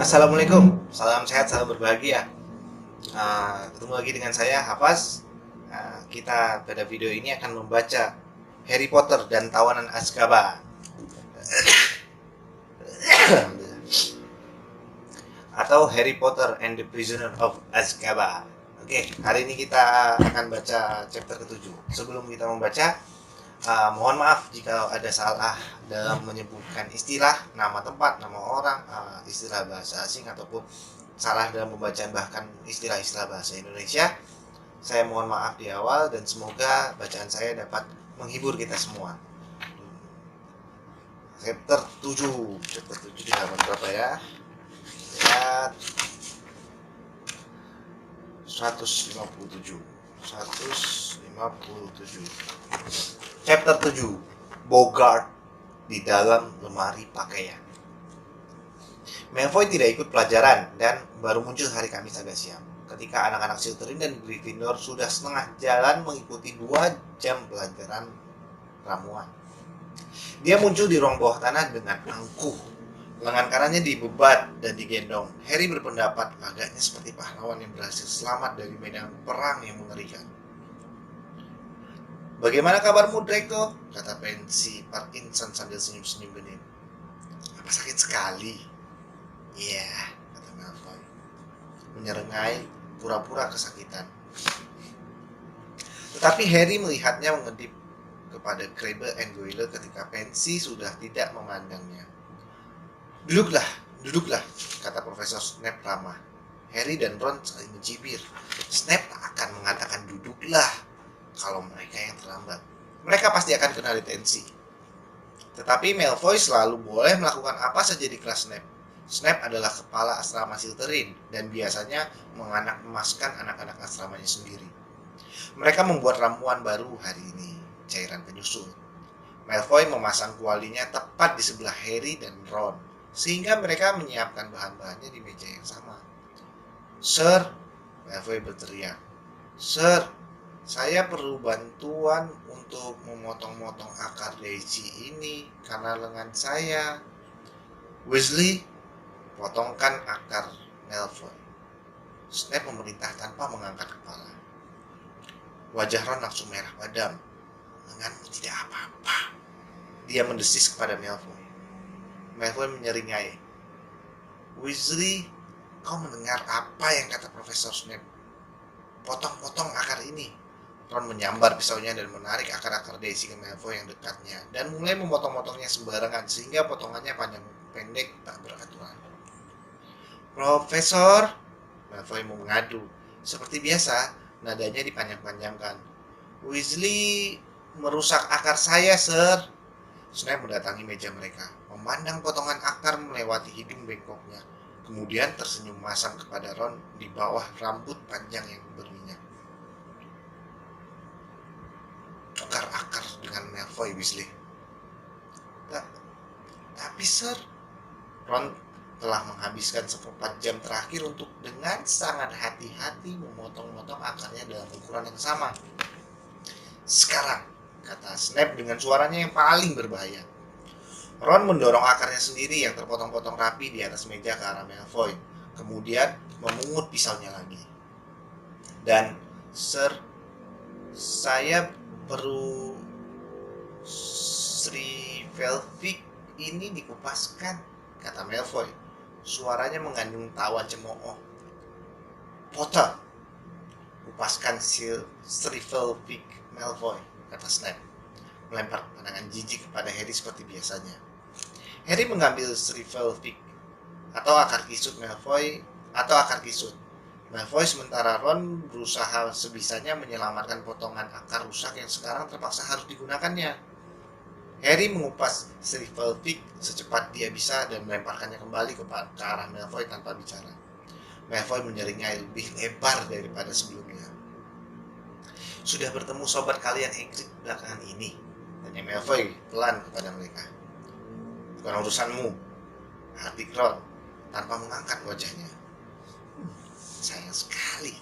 Assalamualaikum, salam sehat, salam berbahagia. Ketemu lagi dengan saya, Hafaz. Kita pada video ini akan membaca Harry Potter dan Tawanan Azkaban atau Harry Potter and the Prisoner of Azkaban. Oke, hari ini kita akan baca chapter ke-7. Sebelum kita membaca, mohon maaf jika ada salah dalam menyebutkan istilah, nama tempat, nama orang, istilah bahasa asing, ataupun salah dalam pembacaan bahkan istilah-istilah bahasa Indonesia. Saya mohon maaf di awal dan semoga bacaan saya dapat menghibur kita semua. Chapter 7 di halaman berapa ya? Lihat 157. Chapter 7, Bogart di dalam lemari pakaian. Malfoy tidak ikut pelajaran dan baru muncul hari Kamis agak siang. Ketika anak-anak Slytherin dan Gryffindor sudah setengah jalan mengikuti 2 jam pelajaran ramuan. Dia muncul di ruang bawah tanah dengan angkuh. Lengan kanannya dibebat dan digendong. Harry berpendapat agaknya seperti pahlawan yang berhasil selamat dari medan perang yang mengerikan. "Bagaimana kabarmu, Draco?" kata Pansy Parkinson sambil senyum-senyum genit. "Apa sakit sekali?" "Iya," kata Malfoy, menyerengai pura-pura kesakitan. Tetapi Harry melihatnya mengedip kepada Crabbe and Goyle ketika Pansy sudah tidak memandangnya. Duduklah, kata Profesor Snape ramah. Harry dan Ron saling mencibir. Snape akan mengatakan duduklah kalau mereka yang terlambat. Mereka pasti akan kena detensi. Tetapi Malfoy selalu boleh melakukan apa saja di kelas Snape. Snape adalah kepala asrama Slytherin dan biasanya menganak-emaskan anak-anak asramanya sendiri. Mereka membuat ramuan baru hari ini, cairan penyusul. Malfoy memasang kualinya tepat di sebelah Harry dan Ron, sehingga mereka menyiapkan bahan-bahannya di meja yang sama. "Sir," Malfoy berteriak. "Sir, saya perlu bantuan untuk memotong-motong akar daisy ini karena lengan saya." "Weasley, potongkan akar Malfoy," Snape memerintah tanpa mengangkat kepala. Wajah Ron langsung merah padam. "Lenganmu tidak apa-apa," dia mendesis kepada Malfoy. Malfoy menyeringai. "Weasley, kau mendengar apa yang kata Profesor Snape? Potong-potong akar ini." Ron menyambar pisaunya dan menarik akar-akar daisy ke Malfoy yang dekatnya dan mulai memotong-motongnya sembarangan sehingga potongannya panjang pendek tak beraturan. "Profesor," Malfoy mengadu. Seperti biasa, nadanya dipanjang-panjangkan. "Weasley merusak akar saya, Sir." Snape mendatangi meja mereka, memandang potongan akar melewati hidung bengkoknya, kemudian tersenyum masam kepada Ron di bawah rambut panjang yang berminyak. "Tukar akar dengan Malfoy, Weasley." Tapi, Sir, Ron telah menghabiskan 4 jam terakhir untuk dengan sangat hati-hati memotong-motong akarnya dalam ukuran yang sama. "Sekarang," kata Snape dengan suaranya yang paling berbahaya. Ron mendorong akarnya sendiri yang terpotong-potong rapi di atas meja ke arah Malfoy, kemudian memungut pisaunya lagi. "Dan, Sir, saya perlu Sri Velvik ini dikupaskan," kata Malfoy. Suaranya mengandung tawa cemooh. "Potter, kupaskan Sri Velvik Malfoy," kata Snape, melempar pandangan jijik kepada Harry seperti biasanya. Harry mengambil Sri Velvik atau akar kisut Malfoy sementara Ron berusaha sebisanya menyelamatkan potongan akar rusak yang sekarang terpaksa harus digunakannya. Harry mengupas Sri Velvik secepat dia bisa dan melemparkannya kembali ke arah Malfoy tanpa bicara. Malfoy menyeringai lebih lebar daripada sebelumnya. "Sudah bertemu sobat kalian Hagrid belakangan ini?" tanya Malfoy pelan kepada mereka. "Bukan urusanmu," hardik Ron tanpa mengangkat wajahnya. "Sayang sekali,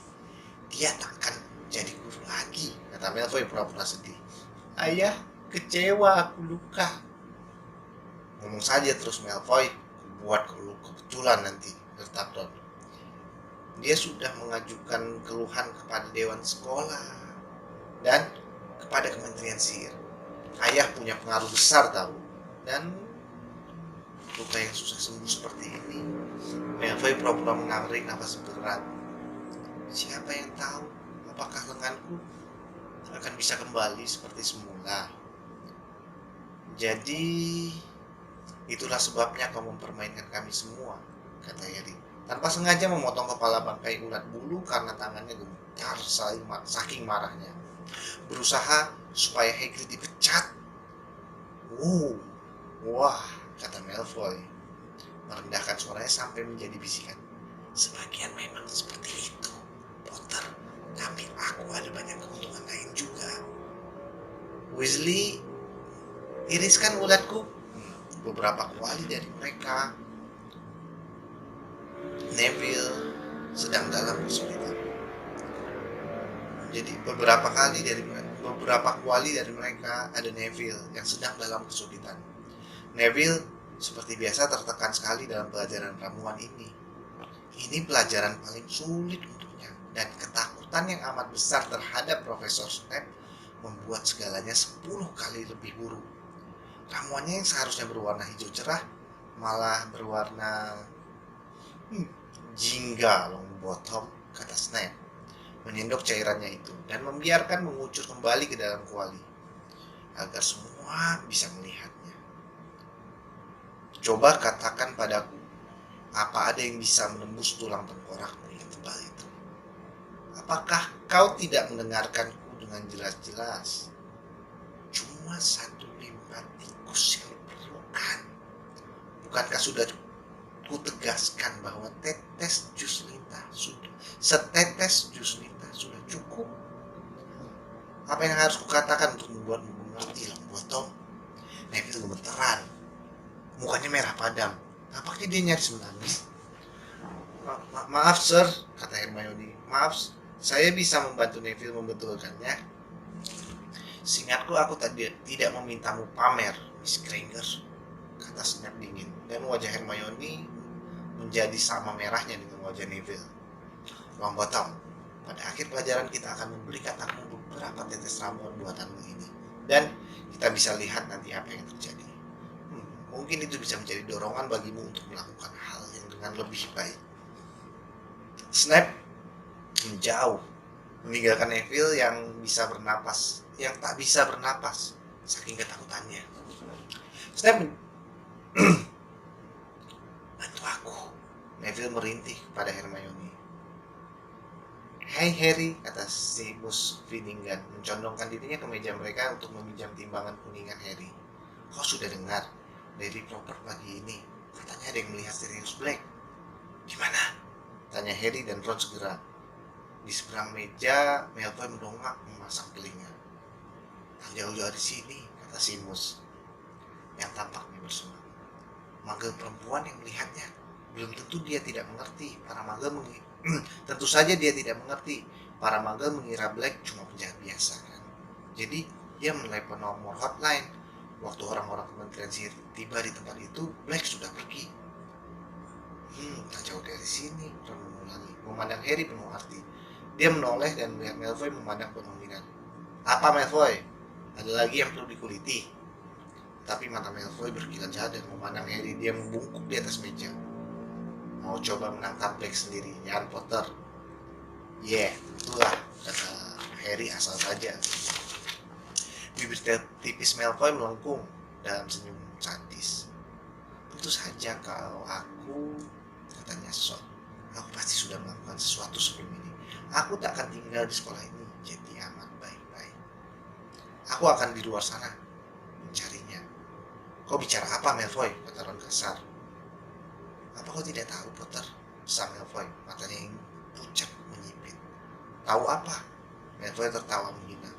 dia takkan jadi guru lagi," kata Malfoy pura-pura sedih. "Ayah, kecewa, aku luka." "Ngomong saja terus, Malfoy, buat lu kebetulan nanti," bentak Ron. Dia sudah mengajukan keluhan kepada dewan sekolah dan kepada Kementerian Sihir. Ayah punya pengaruh besar tahu. Dan luka yang susah sembuh seperti ini. Malfoy pura-pura menarik nafas berat. Siapa yang tahu apakah lenganku akan bisa kembali seperti semula. Jadi itulah sebabnya kau mempermainkan kami semua, kata Harry. Tanpa sengaja memotong kepala bangkai ulat bulu karena tangannya gemetar saking marahnya. Berusaha supaya Hagrid dipecat. Wah, kata Malfoy, merendahkan suaranya sampai menjadi bisikan. Sebagian memang seperti itu, Potter. Tapi aku ada banyak keuntungan lain juga. Weasley, iriskan ulatku. Beberapa kuali dari mereka. Neville sedang dalam kesulitan. Jadi beberapa kuali dari mereka ada Neville yang sedang dalam kesulitan. Neville seperti biasa tertekan sekali dalam pelajaran ramuan ini. Ini pelajaran paling sulit untuknya dan ketakutan yang amat besar terhadap Profesor Snape membuat segalanya 10 kali lebih buruk. Ramuannya yang seharusnya berwarna hijau cerah malah berwarna jingga Longbottom, kata Snape, menyendok cairannya itu dan membiarkan mengucur kembali ke dalam kuali agar semua bisa melihatnya. Coba katakan padaku, apa ada yang bisa menembus tulang tengkorakmu yang tebal itu? Apakah kau tidak mendengarkanku dengan jelas-jelas? Cuma satu limpat tikus yang diperlukan. Bukankah sudah kutegaskan bahwa setetes jus lintah sudah cukup? Apa yang harus kukatakan untuk membuatmu mengerti, Longbottom? Neville gemeteran. Mukanya merah padam. Nampaknya dia nyaris menangis. Maaf, Sir, kata Hermione. Maaf, saya bisa membantu Neville membetulkannya. Seingatku aku tidak memintamu pamer, Miss Granger, kata Snape dingin. Dan wajah Hermione menjadi sama merahnya dengan wajah Neville. Longbottom, pada akhir pelajaran kita akan memberikan aku beberapa tetes ramuan buatanmu ini. Dan kita bisa lihat nanti apa yang terjadi. Mungkin itu bisa menjadi dorongan bagimu untuk melakukan hal yang dengan lebih baik. Snape menjauh, meninggalkan Neville yang tak bisa bernapas saking ketakutannya. Snape bantu aku, Neville merintih kepada Hermione. Hai Harry, kata Seamus Finnegan, mencondongkan dirinya ke meja mereka untuk meminjam timbangan kuningan Harry. Kau sudah dengar dari Proper pagi ini, katanya ada yang melihat Sirius Black. Gimana? Tanya Harry dan Ron segera. Di seberang meja, Malfoy mendongak memasang telinga. Tak jauh-jauh dari sini, kata Seamus, yang tampaknya bersemangat. Muggle perempuan yang melihatnya. Belum tentu dia tidak mengerti. Tentu saja dia tidak mengerti. Para Muggle mengira Black cuma penjahat biasa, kan? Jadi dia menelepon nomor hotline. Waktu orang-orang Kementerian Sihir tiba di tempat itu, Black sudah pergi. Tak jauh dari sini, Ron mengulangi, memandang Harry penuh arti. Dia menoleh dan melihat Malfoy memandang penuh minat. Apa, Malfoy? Ada lagi yang perlu dikuliti? Tapi mata Malfoy berkilat jahat dan memandang Harry. Dia membungkuk di atas meja. Mau coba menangkap Black sendiri, ya, Potter? Itulah, kata Harry asal saja. Bibir tipis Malfoy melengkung dalam senyum sadis. Tentu saja kalau aku, katanya aku pasti sudah melakukan sesuatu sebelum ini. Aku tak akan tinggal di sekolah ini, jadi amat baik-baik. Aku akan di luar sana mencarinya. Kau bicara apa, Malfoy? Kata Ron kasar. Apa kau tidak tahu, Potter? Pesan Malfoy, matanya yang pucat menyipit. Tahu apa? Malfoy tertawa menghina.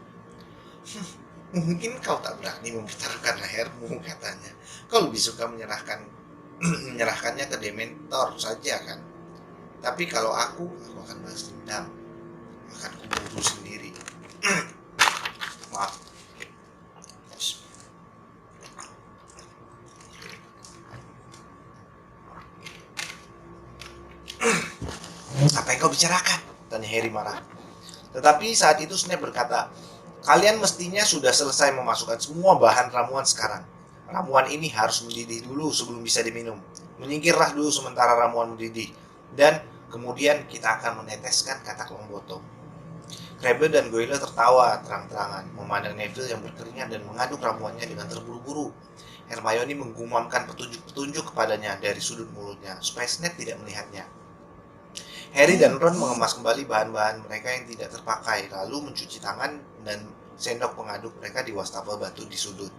Mungkin kau tak berani mempertaruhkan lehermu, katanya. Kau lebih suka menyerahkannya ke Dementor saja, kan? Tapi kalau aku akan balas dendam. Akan kuburu sendiri. Maaf. "Apa yang kau bicarakan?" tanya Harry marah. Tetapi saat itu Snape berkata, "Kalian mestinya sudah selesai memasukkan semua bahan ramuan sekarang. Ramuan ini harus mendidih dulu sebelum bisa diminum. Menyingkirlah dulu sementara ramuan mendidih. Dan kemudian kita akan meneteskan katak Longbottom." Crabbe dan Goyle tertawa terang-terangan, memandang Neville yang berkeringat dan mengaduk ramuannya dengan terburu-buru. Hermione menggumamkan petunjuk-petunjuk kepadanya dari sudut mulutnya, supaya Snape tidak melihatnya. Harry dan Ron mengemas kembali bahan-bahan mereka yang tidak terpakai, lalu mencuci tangan dan sendok pengaduk mereka di wastafel batu di sudut.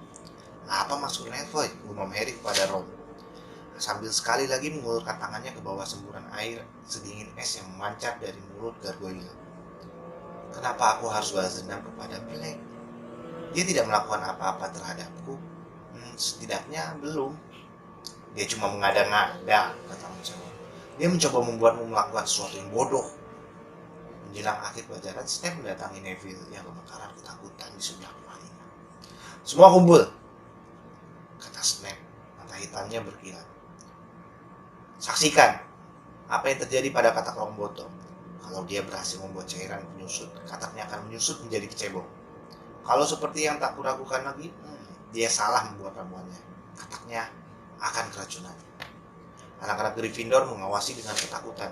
"Apa maksud Malfoy?" gumam Harry kepada Ron, sambil sekali lagi mengulurkan tangannya ke bawah semburan air sedingin es yang memancar dari mulut Gargoyle. "Kenapa aku harus balas dendam kepada Black? Dia tidak melakukan apa-apa terhadapku. Setidaknya belum. Dia cuma mengada-ngada," kata Ron. "Dia mencoba membuatmu melakukan sesuatu yang bodoh." Menjelang akhir pelajaran, Snape mendatangi Neville yang kebakaran ketakutan di sebelah rumahnya. "Semua kumpul," kata Snape, mata hitamnya berkilat. "Saksikan apa yang terjadi pada katak Longbottom. Kalau dia berhasil membuat cairan penyusut, kataknya akan menyusut menjadi kecebong. Kalau seperti yang tak kuragukan lagi, dia salah membuat ramuannya. Kataknya akan keracunan." Anak-anak Gryffindor mengawasi dengan ketakutan.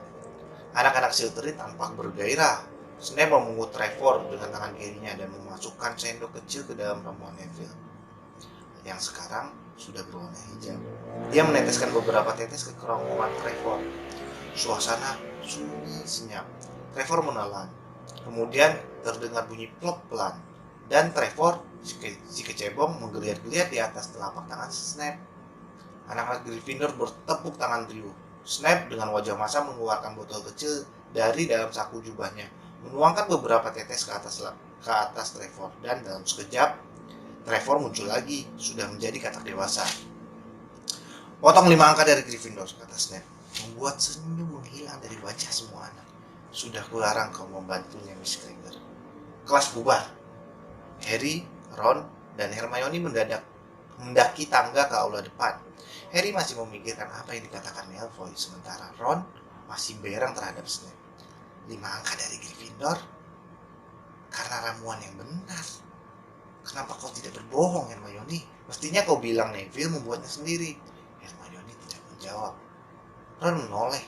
Anak-anak Slytherin tampak bergairah. Snape memungut Trevor dengan tangan kirinya dan memasukkan sendok kecil ke dalam ramuan Neville, yang sekarang sudah berwarna hijau. Dia meneteskan beberapa tetes ke kerongkongan Trevor. Suasana sunyi senyap. Trevor menelan. Kemudian terdengar bunyi plop pelan. Dan Trevor, si kecebong, menggeliat-geliat di atas telapak tangan Snape. Anak-anak Gryffindor bertepuk tangan riuh. Snape dengan wajah masam mengeluarkan botol kecil dari dalam saku jubahnya, menuangkan beberapa tetes ke atas Trevor, dan dalam sekejap Trevor muncul lagi, sudah menjadi katak dewasa. "Potong 5 angka dari Gryffindor," kata Snape, membuat senyum menghilang dari wajah semua anak. "Sudah kularang kau membantunya, Miss Granger." Kelas bubar. Harry, Ron, dan Hermione mendaki tangga ke aula depan. Harry masih memikirkan apa yang dikatakan Malfoy, sementara Ron masih berang terhadap Snape. 5 angka dari Gryffindor? Karena ramuan yang benar. Kenapa kau tidak berbohong, Hermione? Mestinya kau bilang Neville membuatnya sendiri. Hermione tidak menjawab. Ron menoleh.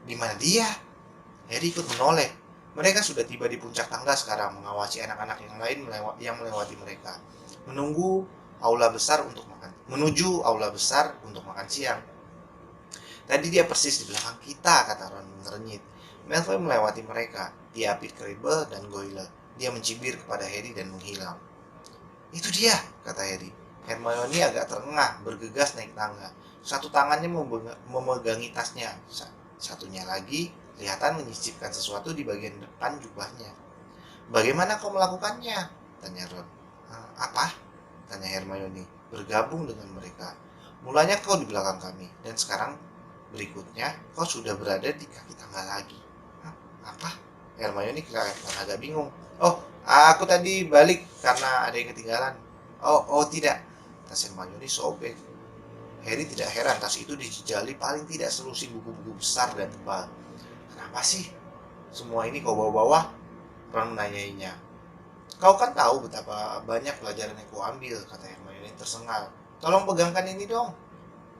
Di mana dia? Harry ikut menoleh. Mereka sudah tiba di puncak tangga sekarang, mengawasi anak-anak yang lain yang melewati mereka. Menuju aula besar untuk makan siang. "Tadi dia persis di belakang kita," kata Ron mengernyit. Malfoy melewati mereka, diapit Crabbe dan Goyle. Dia mencibir kepada Harry dan menghilang. "Itu dia," kata Harry. Hermione agak terengah, bergegas naik tangga. Satu tangannya memegangi tasnya, satunya lagi kelihatan menyisipkan sesuatu di bagian depan jubahnya. "Bagaimana kau melakukannya?" tanya Ron. "Apa?" tanya Hermione, bergabung dengan mereka. "Mulanya kau di belakang kami, dan sekarang berikutnya kau sudah berada di kaki tangga lagi." "Apa?" Hermione kelihatan agak bingung. "Oh, aku tadi balik karena ada yang ketinggalan." Oh tidak." Tas Hermione sobek. Harry tidak heran, tas itu dijejali paling tidak selusin buku-buku besar dan tebal. "Kenapa sih semua ini kau bawa-bawa?" Ron menanyainya. "Kau kan tahu betapa banyak pelajaran yang kau ambil," kata Hermione tersengal. "Tolong pegangkan ini dong."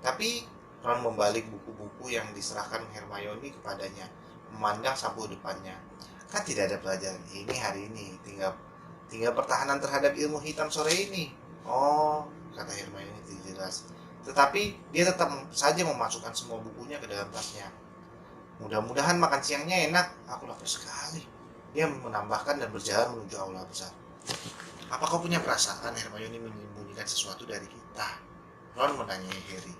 Tapi Ron membalik buku-buku yang diserahkan Hermione kepadanya, memandang sampul depannya. "Kan tidak ada pelajaran ini hari ini, tinggal pertahanan terhadap ilmu hitam sore ini." "Oh," kata Hermione tidak jelas. Tetapi dia tetap saja memasukkan semua bukunya ke dalam tasnya. "Mudah-mudahan makan siangnya enak, aku lapar sekali." Dia menambahkan dan berjalan menuju aula besar. "Apa kau punya perasaan Hermione menyembunyikan sesuatu dari kita?" Ron menanyai Harry.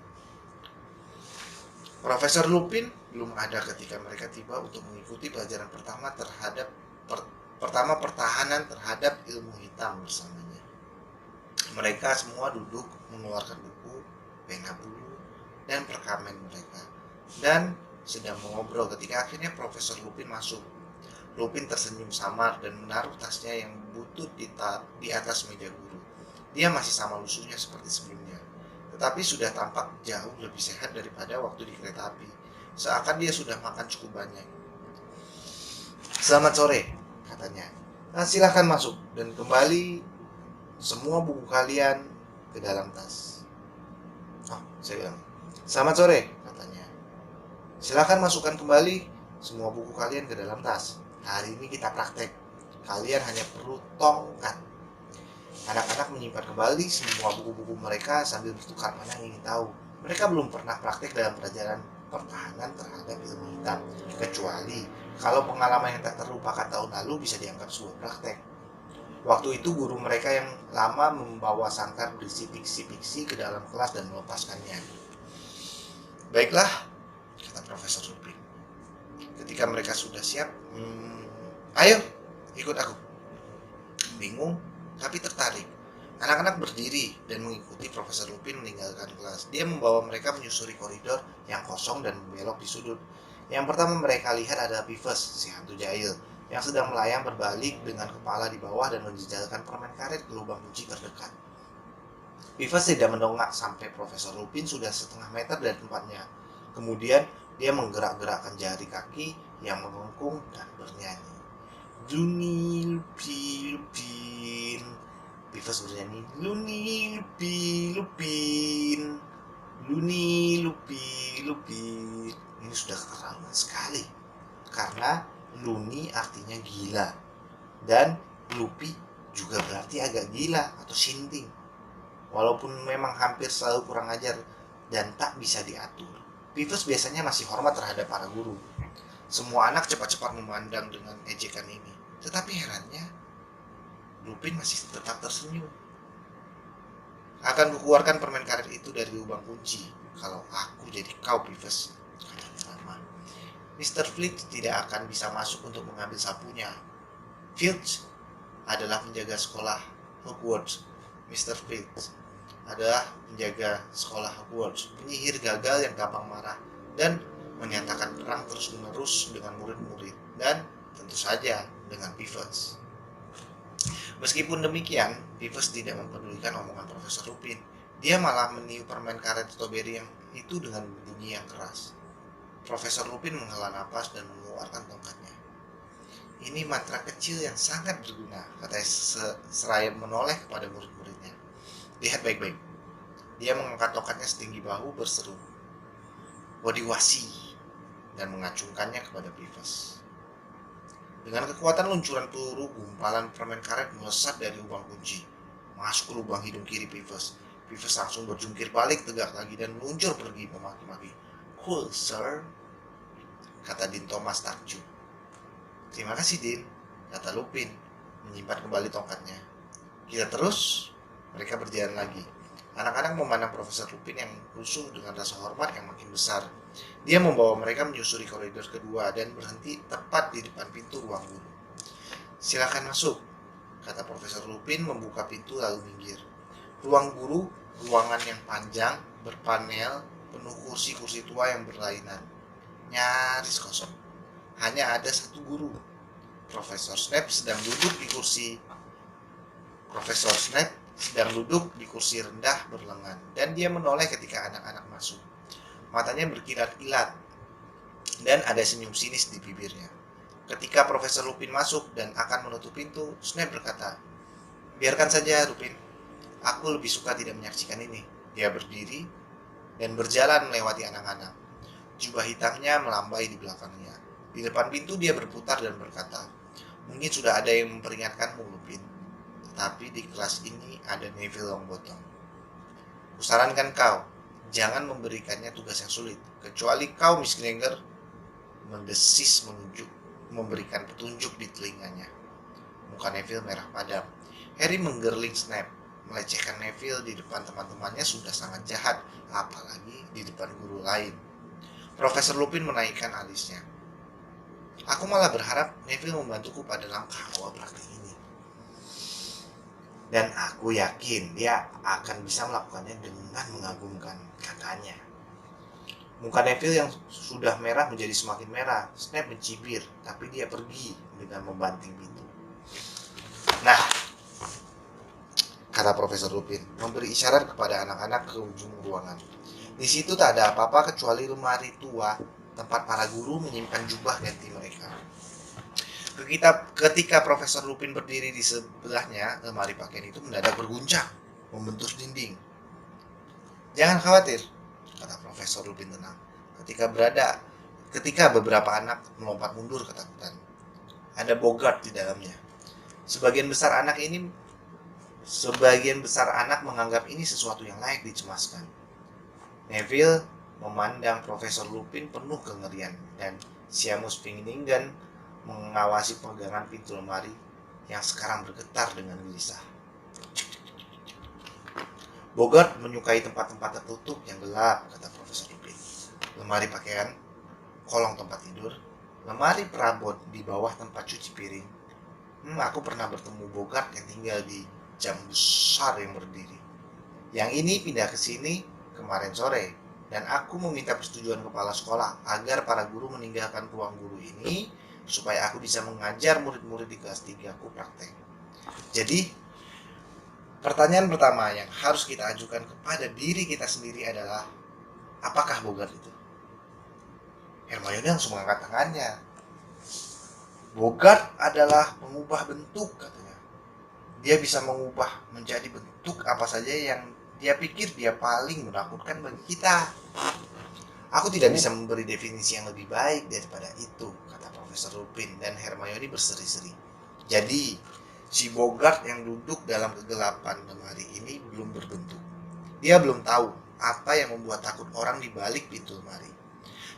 Profesor Lupin belum ada ketika mereka tiba untuk mengikuti pelajaran pertama pertahanan terhadap ilmu hitam bersamanya. Mereka semua duduk mengeluarkan buku, pena bulu, dan perkamen mereka, dan sedang mengobrol ketika akhirnya Profesor Lupin masuk. Lupin tersenyum samar dan menaruh tasnya yang butut di atas meja guru. Dia masih sama lusuhnya seperti sebelumnya, tetapi sudah tampak jauh lebih sehat daripada waktu di kereta api. seakan dia sudah makan cukup banyak. "Selamat sore," katanya. "Nah, silahkan masuk dan kembali semua buku kalian ke dalam tas." Oh, saya bilang, "Selamat sore," katanya. "Silahkan masukkan kembali semua buku kalian ke dalam tas. Hari ini kita praktek. Kalian hanya perlu tongkat." Anak-anak menyimpan kembali semua buku-buku mereka sambil bertukar mana yang ingin tahu. Mereka belum pernah praktek dalam pelajaran pertahanan terhadap ilmu hitam, kecuali kalau pengalaman yang tak terlupakan tahun lalu bisa dianggap sebuah praktek. Waktu itu guru mereka yang lama membawa sangkar berisi piksi-piksi ke dalam kelas dan melepaskannya. "Baiklah," kata Profesor Lupin. Ketika mereka sudah siap, "Ayo, ikut aku." Bingung, tapi tertarik. Anak-anak berdiri dan mengikuti Profesor Lupin meninggalkan kelas. Dia membawa mereka menyusuri koridor yang kosong dan membelok di sudut. Yang pertama mereka lihat adalah Beavis, si hantu jahil, yang sedang melayang berbalik dengan kepala di bawah dan menjejalkan permen karet ke lubang kunci terdekat. Beavis tidak mendongak sampai Profesor Lupin sudah setengah meter dari tempatnya. Kemudian dia menggerak-gerakkan jari kaki yang melengkung dan bernyanyi. "Luni Lupi Lupin." Beavis bernyanyi, "Luni Lupi Lupin, Luni Lupi Lupin." Ini sudah keterlaluan sekali, karena Luni artinya gila, dan Lupi juga berarti agak gila atau sinting. Walaupun memang hampir selalu kurang ajar dan tak bisa diatur, Beavis biasanya masih hormat terhadap para guru. Semua anak cepat-cepat memandang dengan ejekan ini. Tetapi herannya, Lupin masih tetap tersenyum. "Akan kukeluarkan permen karet itu dari lubang kunci kalau aku jadi kau, Beavis," katanya lama. "Mr. Flint tidak akan bisa masuk untuk mengambil sapunya. Filch adalah penjaga sekolah Hogwarts. Mr. Flint adalah penjaga sekolah Hogwarts, penyihir gagal yang gampang marah dan menyatakan perang terus-menerus dengan murid-murid, dan tentu saja dengan Beavis." Meskipun demikian, Beavis tidak mempedulikan omongan Profesor Lupin. Dia malah meniup permen karet stroberi yang itu dengan bunyi yang keras. Profesor Lupin menghela napas dan mengeluarkan tongkatnya. "Ini mantra kecil yang sangat berguna," katanya seraya menoleh kepada murid-muridnya. "Lihat baik-baik." Dia mengangkat tongkatnya setinggi bahu berseru, "Wadiwasi," dan mengacungkannya kepada Beavis. Dengan kekuatan luncuran peluru, gumpalan permen karet melesat dari lubang kunci, masuk ke lubang hidung kiri Beavis. Beavis langsung berjungkir balik tegak lagi dan meluncur pergi memaki-maki. "Cool, sir," kata Dean Thomas takjub. "Terima kasih, Dean," kata Lupin, menyimpan kembali tongkatnya. "Kita terus." Mereka berjalan lagi. Anak-anak memandang Profesor Lupin yang rusuh dengan rasa hormat yang makin besar. Dia membawa mereka menyusuri koridor kedua dan berhenti tepat di depan pintu ruang guru. "Silakan masuk," kata Profesor Lupin membuka pintu lalu minggir. Ruang guru, ruangan yang panjang, berpanel, penuh kursi-kursi tua yang berlainan. Nyaris kosong. Hanya ada satu guru. Profesor Snape sedang duduk di kursi rendah berlengan, dan dia menoleh ketika anak-anak masuk. Matanya berkilat-kilat, dan ada senyum sinis di bibirnya. Ketika Profesor Lupin masuk dan akan menutup pintu, Snape berkata, "Biarkan saja, Lupin. Aku lebih suka tidak menyaksikan ini." Dia berdiri dan berjalan melewati anak-anak. Jubah hitamnya melambai di belakangnya. Di depan pintu dia berputar dan berkata, "Mungkin sudah ada yang memperingatkanmu, Lupin. Tetapi di kelas ini ada Neville Longbottom. Kusarankan kau, jangan memberikannya tugas yang sulit, kecuali kau, Miss Granger," mendesis memberikan petunjuk di telinganya. Muka Neville merah padam. Harry menggerling Snape. Melecehkan Neville di depan teman-temannya sudah sangat jahat, apalagi di depan guru lain. Profesor Lupin menaikkan alisnya. "Aku malah berharap Neville membantuku pada langkah awal praktik ini. Dan aku yakin dia akan bisa melakukannya dengan mengagumkan," katanya. Muka Neville yang sudah merah menjadi semakin merah. Snape mencibir, tapi dia pergi dengan membanting pintu. "Nah," kata Profesor Lupin, memberi isyarat kepada anak-anak ke ujung ruangan. "Di situ tak ada apa-apa kecuali lemari tua tempat para guru menyimpan jubah ganti mereka. Ketika Profesor Lupin berdiri di sebelahnya, lemari pakaian itu mendadak berguncang, membentur dinding. "Jangan khawatir," kata Profesor Lupin tenang. Ketika beberapa anak melompat mundur ketakutan. "Ada Bogart di dalamnya." Sebagian besar anak menganggap ini sesuatu yang layak dicemaskan. Neville memandang Profesor Lupin penuh kengerian, dan Seamus Finnegan mengawasi pegangan pintu lemari yang sekarang bergetar dengan gelisah. "Bogart menyukai tempat-tempat tertutup yang gelap," kata Profesor Lupin. "Lemari pakaian, kolong tempat tidur, lemari perabot di bawah tempat cuci piring. Aku pernah bertemu Bogart yang tinggal di jam besar yang berdiri. Yang ini pindah ke sini kemarin sore, dan aku meminta persetujuan kepala sekolah agar para guru meninggalkan ruang guru ini supaya aku bisa mengajar murid-murid di kelas 3 aku praktek." Jadi, pertanyaan pertama yang harus kita ajukan kepada diri kita sendiri adalah, apakah Bogart itu? Hermione langsung mengangkat tangannya. "Bogart adalah pengubah bentuk," katanya. "Dia bisa mengubah menjadi bentuk apa saja yang dia pikir dia paling menakutkan bagi kita." "Aku tidak bisa memberi definisi yang lebih baik daripada itu," kata Profesor Lupin, dan Hermione berseri-seri. "Jadi, si Bogart yang duduk dalam kegelapan lemari ini belum berbentuk. Dia belum tahu apa yang membuat takut orang di balik pintu lemari.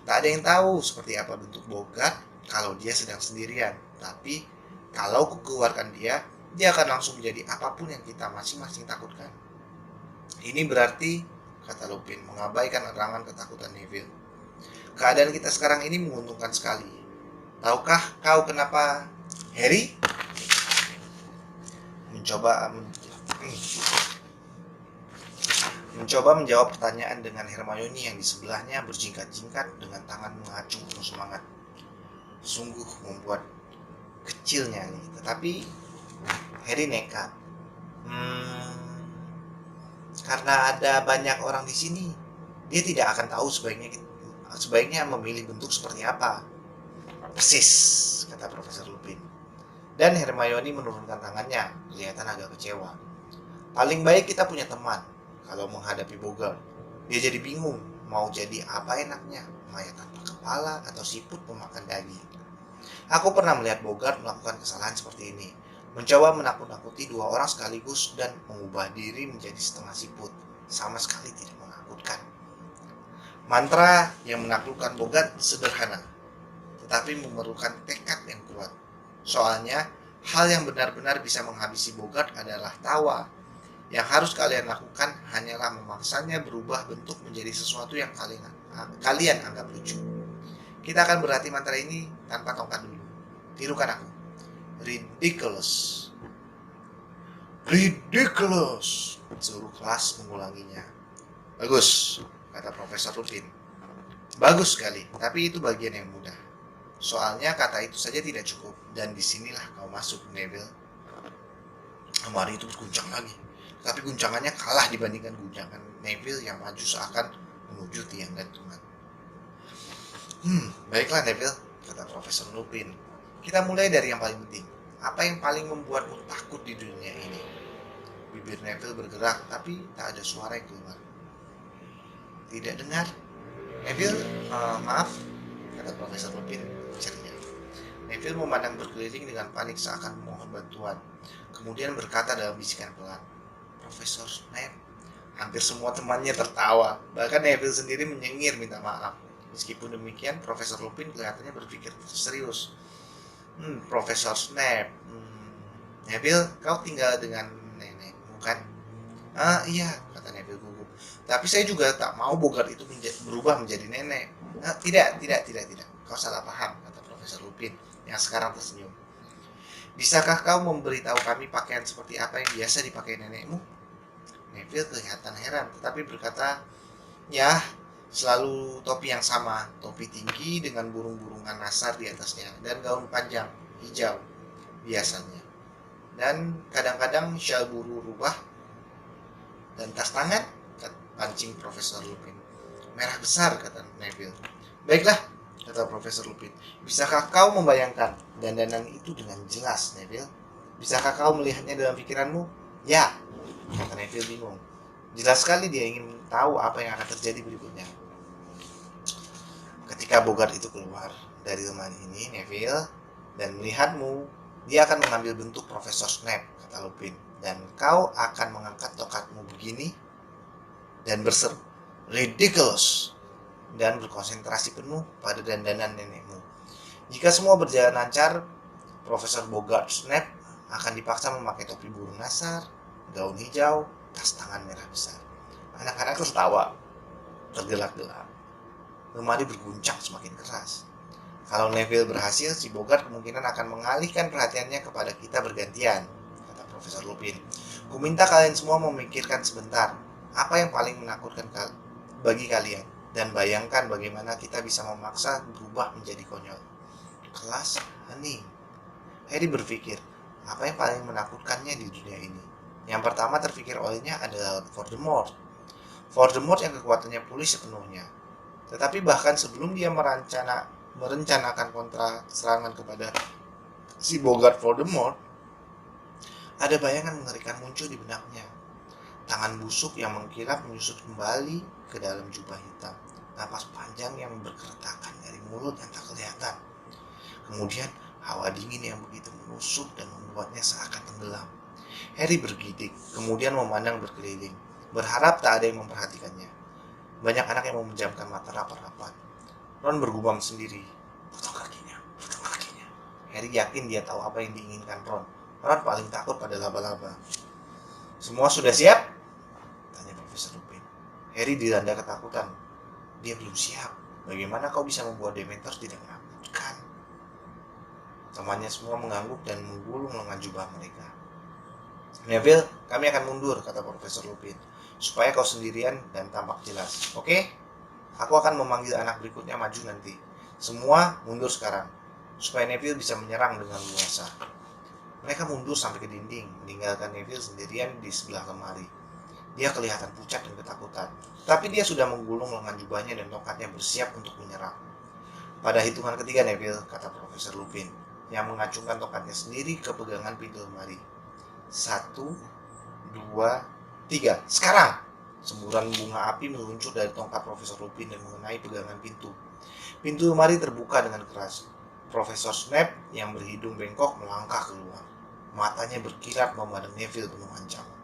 Tak ada yang tahu seperti apa bentuk Bogart kalau dia sedang sendirian. Tapi, kalau kukeluarkan dia akan langsung menjadi apapun yang kita masing-masing takutkan." "Ini berarti," kata Lupin, mengabaikan erangan ketakutan Neville, "keadaan kita sekarang ini menguntungkan sekali. Tahukah kau kenapa Harry?" Mencoba menjawab pertanyaan dengan Hermione yang di sebelahnya berjingkat-jingkat dengan tangan mengacung penuh semangat. Sungguh membuat kecilnya nih, tetapi Harry nekat. Karena ada banyak orang di sini, dia tidak akan tahu sebaiknya memilih bentuk seperti apa." "Persis," kata Profesor Lupin. Dan Hermione menurunkan tangannya, kelihatan agak kecewa. "Paling baik kita punya teman. Kalau menghadapi Bogart, dia jadi bingung mau jadi apa enaknya, mayat tanpa kepala atau siput pemakan daging. Aku pernah melihat Bogart melakukan kesalahan seperti ini, mencoba menakut-nakuti 2 orang sekaligus dan mengubah diri menjadi setengah siput. Sama sekali tidak menakutkan. Mantra yang menaklukkan Bogart sederhana, tetapi memerlukan tekad yang kuat. Soalnya, hal yang benar-benar bisa menghabisi Bogart adalah tawa. Yang harus kalian lakukan hanyalah memaksanya berubah bentuk menjadi sesuatu yang kalian anggap lucu. Kita akan berlatih mantra ini tanpa tongkat dulu. Tirukan aku. Ridiculous. Ridiculous. Seluruh kelas mengulanginya. Bagus, kata Profesor Lupin. Bagus sekali, tapi itu bagian yang mudah. Soalnya kata itu saja tidak cukup, dan disinilah kau masuk, Neville. Lemari itu berguncang lagi, tapi guncangannya kalah dibandingkan guncangan Neville yang maju seakan menuju tiang gantungan. Baiklah Neville, kata Profesor Lupin. Kita mulai dari yang paling penting. Apa yang paling membuatmu takut di dunia ini? Bibir Neville bergerak, tapi tak ada suara yang keluar. Tidak dengar? Neville, maaf, kata Profesor Lupin ceria. Neville memandang berkeliling dengan panik seakan memohon bantuan. Kemudian berkata dalam bisikan pelan, Profesor Snape. Hampir semua temannya tertawa. Bahkan Neville sendiri menyengir minta maaf. Meskipun demikian, Profesor Lupin kelihatannya berpikir serius. Profesor Snape. Neville, kau tinggal dengan nenekmu kan? Iya, kata Neville gugup. Tapi saya juga tak mau Bogart itu berubah menjadi nenek. Tidak. Kau salah paham, kata Profesor Lupin yang sekarang tersenyum. Bisakah kau memberitahu kami pakaian seperti apa yang biasa dipakai nenekmu? Neville kelihatan heran, tetapi berkata, ya, selalu topi yang sama, topi tinggi dengan burung-burungan nasar di atasnya, dan gaun panjang, hijau, biasanya. Dan kadang-kadang syal buru rubah, dan tas tangan, pancing Profesor Lupin. Merah besar, kata Neville. Baiklah, kata Profesor Lupin. Bisakah kau membayangkan dandanan itu dengan jelas, Neville? Bisakah kau melihatnya dalam pikiranmu? Ya, kata Neville bingung. Jelas sekali dia ingin tahu apa yang akan terjadi berikutnya. Ketika Bogart itu keluar dari lemari ini, Neville, dan melihatmu, dia akan mengambil bentuk Profesor Snape, kata Lupin. Dan kau akan mengangkat tongkatmu begini dan berseru, ridiculous, dan berkonsentrasi penuh pada dandanan nenekmu. Jika semua berjalan lancar, Profesor Bogart Snape akan dipaksa memakai topi burung nasar, gaun hijau, tas tangan merah besar. Anak-anak tertawa, tergelak-gelak. Lemari berguncang semakin keras. Kalau Neville berhasil, si Bogart kemungkinan akan mengalihkan perhatiannya kepada kita bergantian, kata Profesor Lupin. Kuminta kalian semua memikirkan sebentar, apa yang paling menakutkan bagi kalian, dan bayangkan bagaimana kita bisa memaksa berubah menjadi konyol. Kelas hening. Harry berpikir, apa yang paling menakutkannya di dunia ini? Yang pertama terpikir olehnya adalah Voldemort. Voldemort yang kekuatannya pulih sepenuhnya. Tetapi bahkan sebelum dia merencanakan kontra serangan kepada si Bogart Voldemort, ada bayangan mengerikan muncul di benaknya. Tangan busuk yang mengkilap menyusut kembali ke dalam jubah hitam. Napas panjang yang berkeretakan dari mulut yang tak kelihatan. Kemudian hawa dingin yang begitu menusuk dan membuatnya seakan tenggelam. Harry bergidik, kemudian memandang berkeliling, berharap tak ada yang memperhatikannya. Banyak anak yang memejamkan mata rapat-rapat. Ron bergumam sendiri. Potong kakinya, potong kakinya. Harry yakin dia tahu apa yang diinginkan Ron. Ron paling takut pada laba-laba. Semua sudah siap? Tanya Profesor Lupin. Harry dilanda ketakutan. Dia belum siap. Bagaimana kau bisa membuat Dementors tidak menakutkan? Temannya semua mengangguk dan menggulung lengan jubah mereka. Neville, kami akan mundur, kata Profesor Lupin, supaya kau sendirian dan tampak jelas. Oke? Aku akan memanggil anak berikutnya maju nanti. Semua mundur sekarang, supaya Neville bisa menyerang dengan luasa. Mereka mundur sampai ke dinding, meninggalkan Neville sendirian di sebelah lemari. Dia kelihatan pucat dan ketakutan, tapi dia sudah menggulung lengan jubahnya dan tongkatnya bersiap untuk menyerang. Pada hitungan ketiga, Neville, kata Profesor Lupin, yang mengacungkan tongkatnya sendiri ke pegangan pintu lemari. 1, 2, 3. Sekarang! Semburan bunga api meluncur dari tongkat Profesor Lupin dan mengenai pegangan pintu. Pintu lemari terbuka dengan keras. Profesor Snape yang berhidung bengkok melangkah keluar. Matanya berkilat memandang Neville penuh ancaman.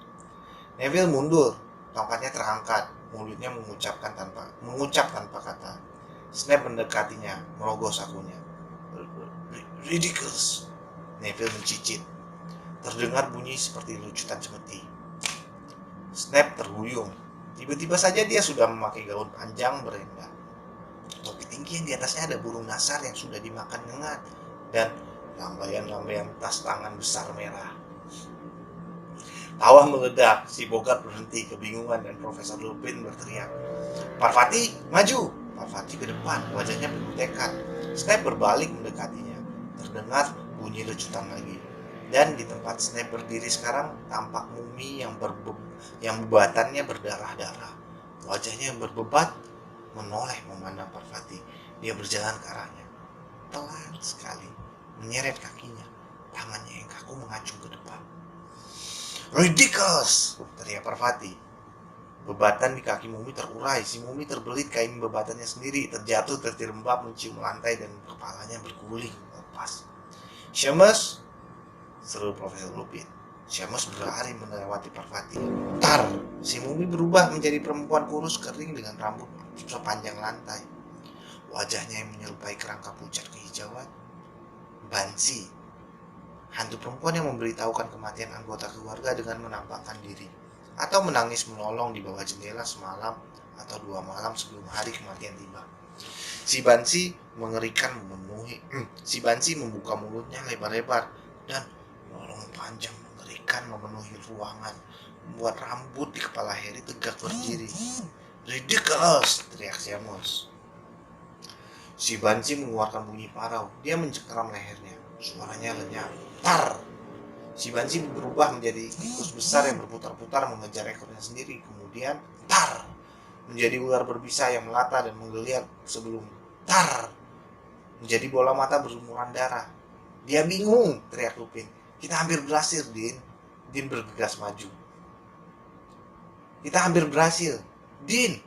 Neville mundur, tongkatnya terangkat, mulutnya mengucap tanpa kata. Snape mendekatinya, merogoh sakunya. Ridiculous. Neville mencicit. Terdengar bunyi seperti lucutan semeti. Snape terhuyung. Tiba-tiba saja dia sudah memakai gaun panjang berenda. Topi tinggi yang di atasnya ada burung nasar yang sudah dimakan nyengat. Dan lambaian-lambaian tas tangan besar merah. Tawa meledak, si Bogart berhenti kebingungan dan Profesor Lupin berteriak. Parvati, maju! Parvati ke depan, wajahnya penuh tekad. Snape berbalik mendekatinya. Terdengar bunyi lecutan lagi. Dan di tempat Snape berdiri sekarang tampak mumi yang bebatannya berdarah-darah. Wajahnya yang berbebat menoleh memandang Parvati. Dia berjalan ke arahnya. Pelan sekali, menyeret kakinya. Tangannya yang kaku mengacung ke depan. Ridiculous! Teriak Parvati. Bebatan di kaki mumi terurai. Si mumi terbelit kain bebatannya sendiri. Terjatuh terjerembab mencium lantai dan kepalanya berguling lepas. Seamus! Seru Profesor Lupin. Seamus berlari melewati Parvati. Tar! Si mumi berubah menjadi perempuan kurus kering dengan rambut sepanjang lantai. Wajahnya yang menyerupai kerangka pucat kehijauan. Bansi. Hantu perempuan yang memberitahukan kematian anggota keluarga dengan menampakkan diri. Atau menangis menolong di bawah jendela semalam atau 2 malam sebelum hari kematian tiba. Si Bansi mengerikan Si Bansi membuka mulutnya lebar-lebar dan nolong panjang mengerikan memenuhi ruangan, membuat rambut di kepala Harry tegak berdiri. Ridiculous! Teriak Seamus. Si Bansi mengeluarkan bunyi parau. Dia mencengkeram lehernya. Suaranya lenyap. Tar! Si Bansi berubah menjadi tikus besar yang berputar-putar mengejar ekornya sendiri. Kemudian tar! Menjadi ular berbisa yang melata dan menggeliat sebelum tar! menjadi bola mata berlumuran darah. Dia bingung, teriak Lupin. Kita hampir berhasil, Din. Din bergegas maju. Kita hampir berhasil, Din.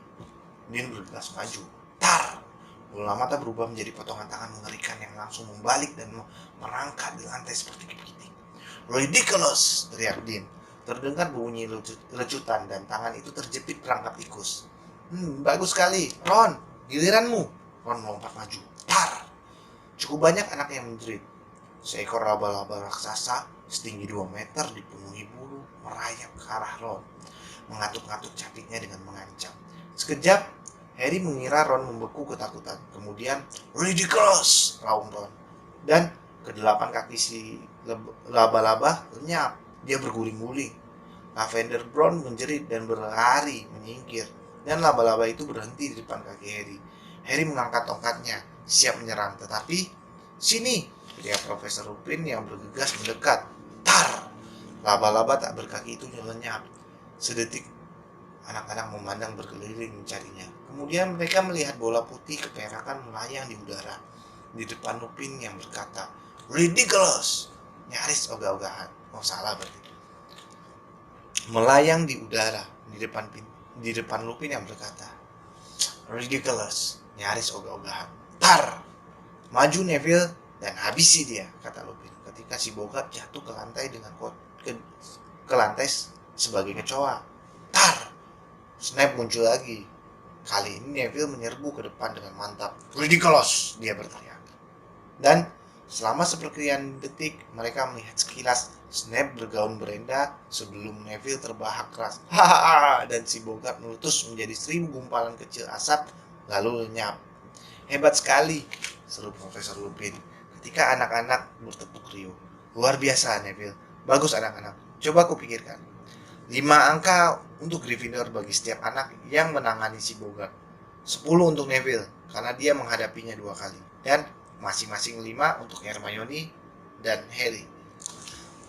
Din bergegas maju. Tar! Bola mata berubah menjadi potongan tangan mengerikan yang langsung membalik dan merangkak di lantai seperti kepiting. Ridiculous, teriak Din. Terdengar bunyi lecutan dan tangan itu terjepit perangkap tikus. Bagus sekali, Ron. Giliranmu. Ron melompat maju. Tar! Cukup banyak anak yang menjerit. Seekor laba-laba raksasa setinggi 2 meter dipenuhi bulu merayap ke arah Ron, mengatuk-ngatuk capitnya dengan mengancam. Sekejap, Harry mengira Ron membeku ketakutan. Kemudian, ridiculous, raung Ron. Dan kedelapan kaki si laba-laba lenyap. Dia berguling-guling. Lavender Brown menjerit dan berlari menyingkir. Dan laba-laba itu berhenti di depan kaki Harry. Harry mengangkat tongkatnya, siap menyerang. Tetapi, sini, teriak Profesor Lupin yang bergegas mendekat. Tar! Laba-laba tak berkaki itu lenyap. Sedetik, anak-anak memandang berkeliling mencarinya. Kemudian mereka melihat bola putih keperakan melayang di udara di depan Lupin yang berkata, ridiculous, nyaris ogah-ogahan. Oh, salah berarti. Melayang di udara di depan Lupin yang berkata, ridiculous, nyaris ogah-ogahan. Tar! Maju Neville dan habisi dia, kata Lupin ketika si Bogart jatuh ke lantai ke lantai sebagai kecoa. Tar! Snape muncul lagi. Kali ini Neville menyerbu ke depan dengan mantap. Ridiculous, dia berteriak. Dan selama sepersekian detik mereka melihat sekilas Snape bergaun berenda sebelum Neville terbahak keras. Hahaha, dan si Bogart meletus menjadi 1000 gumpalan kecil asap lalu lenyap. Hebat sekali, seru Profesor Lupin ketika anak-anak bertepuk riuh. Luar biasa Neville, bagus anak-anak. Coba kupikirkan. 5 angka untuk Gryffindor bagi setiap anak yang menangani si Bogart. 10 untuk Neville karena dia menghadapinya 2 kali. Dan masing-masing 5 untuk Hermione dan Harry.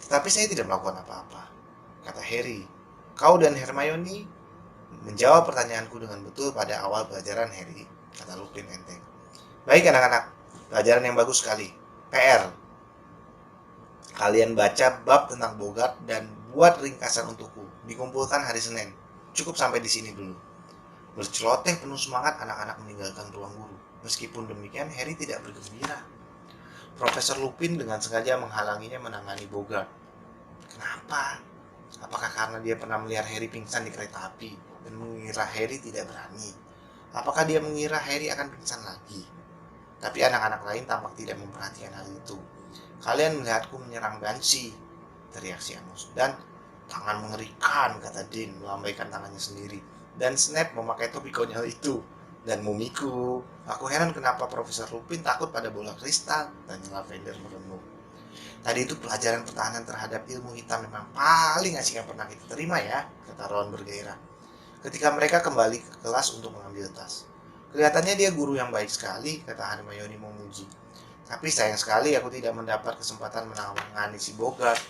Tapi saya tidak melakukan apa-apa, kata Harry. Kau dan Hermione menjawab pertanyaanku dengan betul pada awal pelajaran, Harry, kata Lupin enteng. Baik anak-anak, pelajaran yang bagus sekali. PR. Kalian baca bab tentang Bogart dan buat ringkasan untukku. Dikumpulkan hari Senin. Cukup sampai di sini dulu. Berceloteh penuh semangat anak-anak meninggalkan ruang guru. Meskipun demikian, Harry tidak bergembira. Profesor Lupin dengan sengaja menghalanginya menangani Bogart. Kenapa? Apakah karena dia pernah melihat Harry pingsan di kereta api dan mengira Harry tidak berani? Apakah dia mengira Harry akan pingsan lagi? Tapi anak-anak lain tampak tidak memperhatikan hal itu. Kalian melihatku menyerang Banshee, teriak Seamus. Dan tangan mengerikan, kata Dean melambaikan tangannya sendiri. Dan Snape memakai topi konyol itu. Dan mumiku, aku heran kenapa Profesor Lupin takut pada bola kristal, tanya Lavender merenung. Tadi itu pelajaran pertahanan terhadap ilmu hitam memang paling asik yang pernah kita terima ya, kata Ron bergairah. Ketika mereka kembali ke kelas untuk mengambil tas. Kelihatannya dia guru yang baik sekali, kata Hermione memuji. Tapi sayang sekali aku tidak mendapat kesempatan menangani si Bogart.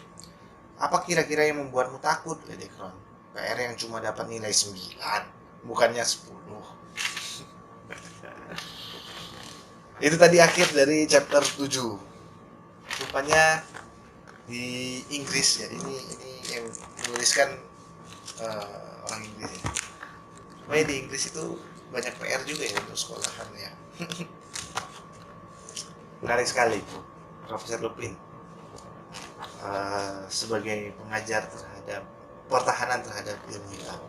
Apa kira-kira yang membuatmu takut, ledek Ron? PR yang cuma dapat nilai 9, bukannya 10. Itu tadi akhir dari chapter 7. Rupanya di Inggris ya, ini yang menuliskan orang Inggris ya. Rupanya di Inggris itu banyak PR juga ya untuk sekolahan ya. Menarik sekali Profesor Lupin sebagai pengajar terhadap pertahanan terhadap ilmu hitam.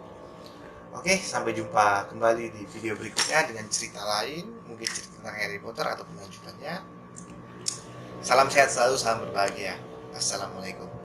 Oke, sampai jumpa kembali di video berikutnya dengan cerita lain, mungkin cerita tentang Harry Potter atau lanjutannya. Salam sehat selalu, salam berbahagia. Assalamualaikum.